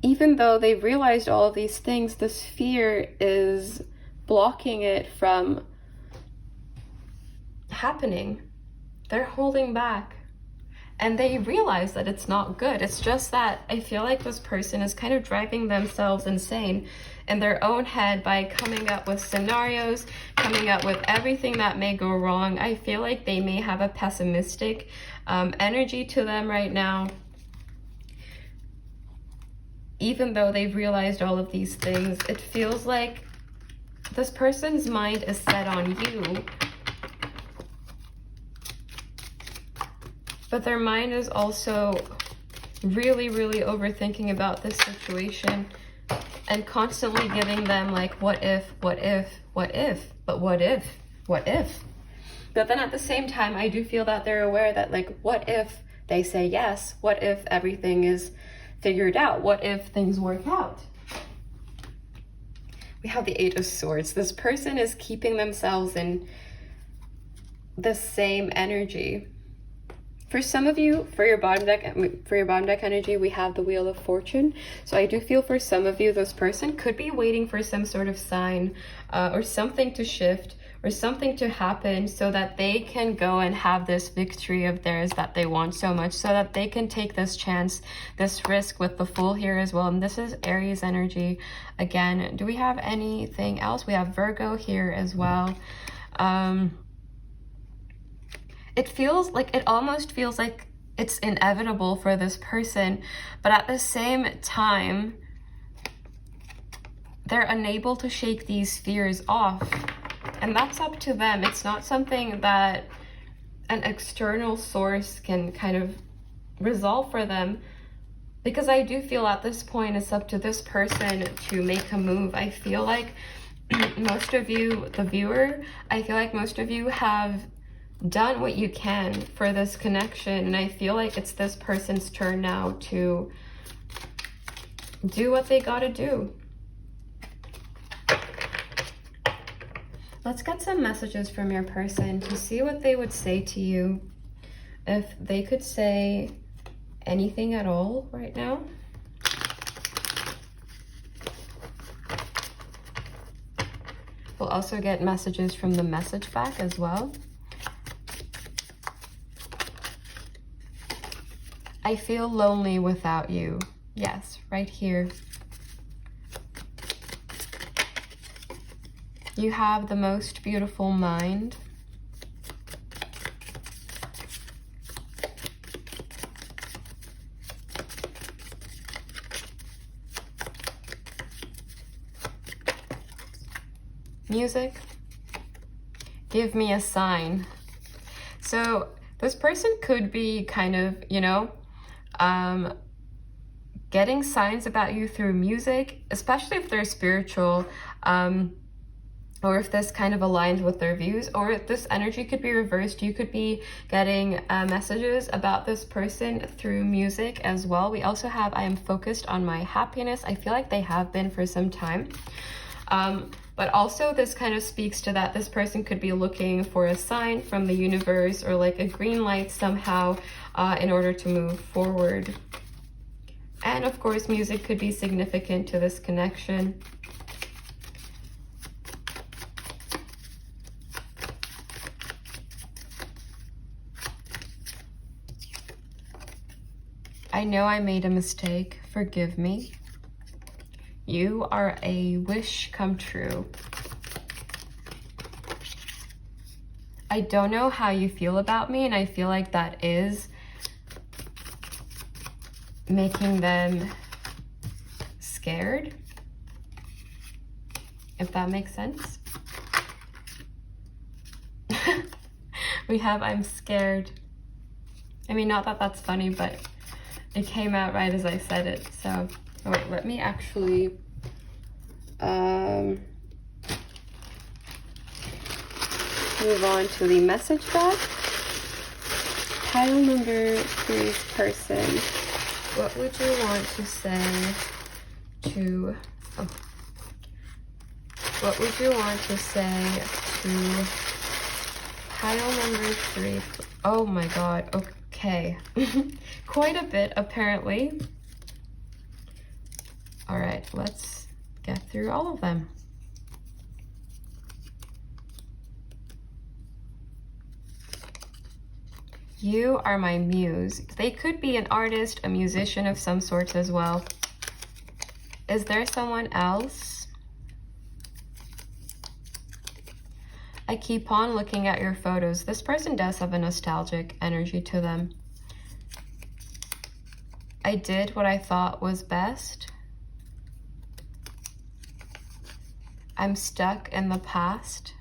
even though they've realized all of these things, this fear is blocking it from happening. They're holding back. And they realize that it's not good. It's just that I feel like this person is kind of driving themselves insane in their own head by coming up with scenarios, coming up with everything that may go wrong. I feel like they may have a pessimistic energy to them right now. Even though they've realized all of these things, it feels like this person's mind is set on you. But their mind is also really, really overthinking about this situation and constantly giving them like, what if, what if, what if, but what if, what if? But then at the same time, I do feel that they're aware that like, what if they say yes? What if everything is figured out? What if things work out? We have the Eight of Swords. This person is keeping themselves in the same energy. For some of you, for your bottom deck energy, we have the Wheel of Fortune. So I do feel for some of you, this person could be waiting for some sort of sign or something to shift or something to happen so that they can go and have this victory of theirs that they want so much, so that they can take this chance, this risk with the Fool here as well. And this is Aries energy. Again, do we have anything else? We have Virgo here as well. It almost feels like it's inevitable for this person, but at the same time, they're unable to shake these fears off. And that's up to them. It's not something that an external source can kind of resolve for them, because I do feel at this point it's up to this person to make a move. I feel like most of you, the viewer, I feel like most of you have done what you can for this connection, and I feel like it's this person's turn now to do what they gotta do. Let's get some messages from your person to see what they would say to you, if they could say anything at all right now. We'll also get messages from the message back as well. I feel lonely without you. Yes, right here. You have the most beautiful mind. Music. Give me a sign. So this person could be kind of, getting signs about you through music, especially if they're spiritual, or if this kind of aligns with their views, or if this energy could be reversed. You could be getting messages about this person through music as well. We also have, I am focused on my happiness. I feel like they have been for some time. But also this kind of speaks to that this person could be looking for a sign from the universe or like a green light somehow in order to move forward. And of course, music could be significant to this connection. I know I made a mistake. Forgive me. You are a wish come true. I don't know how you feel about me, and I feel like that is making them scared, if that makes sense. We have I'm scared. I mean, not that that's funny, but it came out right as I said it. So, wait, let me actually move on to the message deck. Pile number 3's person. What would you want to say to... Oh. What would you want to say to pile number 3? Oh my god, okay. Quite a bit, apparently. Alright, let's get through all of them. You are my muse. They could be an artist, a musician of some sort as well. Is there someone else? I keep on looking at your photos. This person does have a nostalgic energy to them. I did what I thought was best. I'm stuck in the past.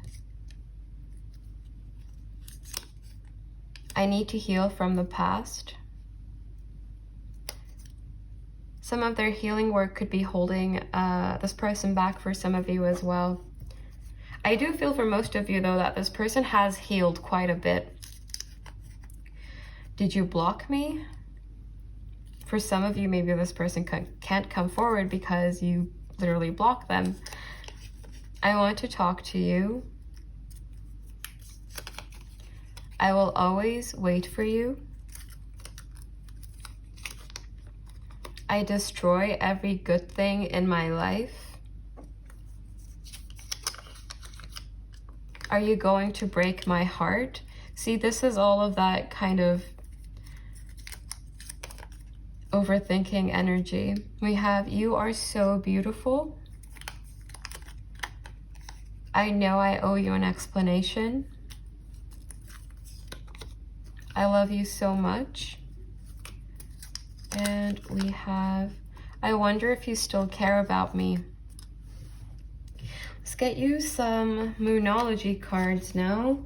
I need to heal from the past. Some of their healing work could be holding this person back for some of you as well. I do feel for most of you, though, that this person has healed quite a bit. Did you block me? For some of you, maybe this person can't come forward because you literally block them. I want to talk to you. I will always wait for you. I destroy every good thing in my life. Are you going to break my heart? See, this is all of that kind of overthinking energy. We have, you are so beautiful. I know I owe you an explanation. I love you so much. And we have, I wonder if you still care about me. Let's get you some Moonology cards now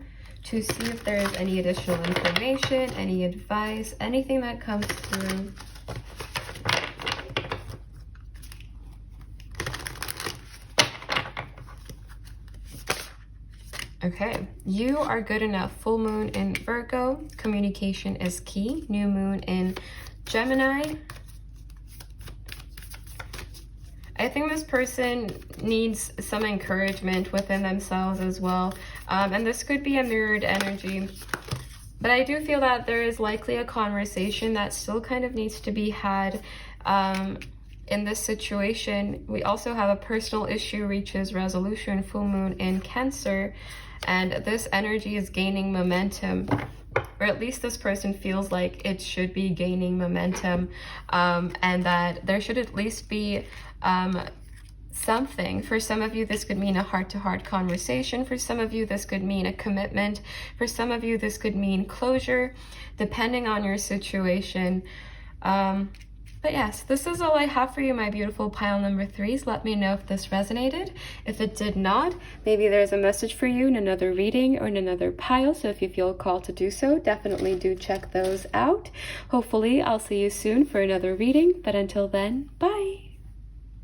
to see if there's any additional information, any advice, anything that comes through. Okay, you are good enough. Full moon in Virgo, communication is key. New moon in Gemini. I think this person needs some encouragement within themselves as well. And this could be a mirrored energy. But I do feel that there is likely a conversation that still kind of needs to be had in this situation. We also have a personal issue reaches resolution, full moon in Cancer. And this energy is gaining momentum, or at least this person feels like it should be gaining momentum, and that there should at least be something. For some of you, this could mean a heart-to-heart conversation. For some of you, this could mean a commitment. For some of you, this could mean closure, depending on your situation. But yes, this is all I have for you, my beautiful pile number 3s. Let me know if this resonated. If it did not, maybe there's a message for you in another reading or in another pile. So if you feel called to do so, definitely do check those out. Hopefully, I'll see you soon for another reading. But until then, bye.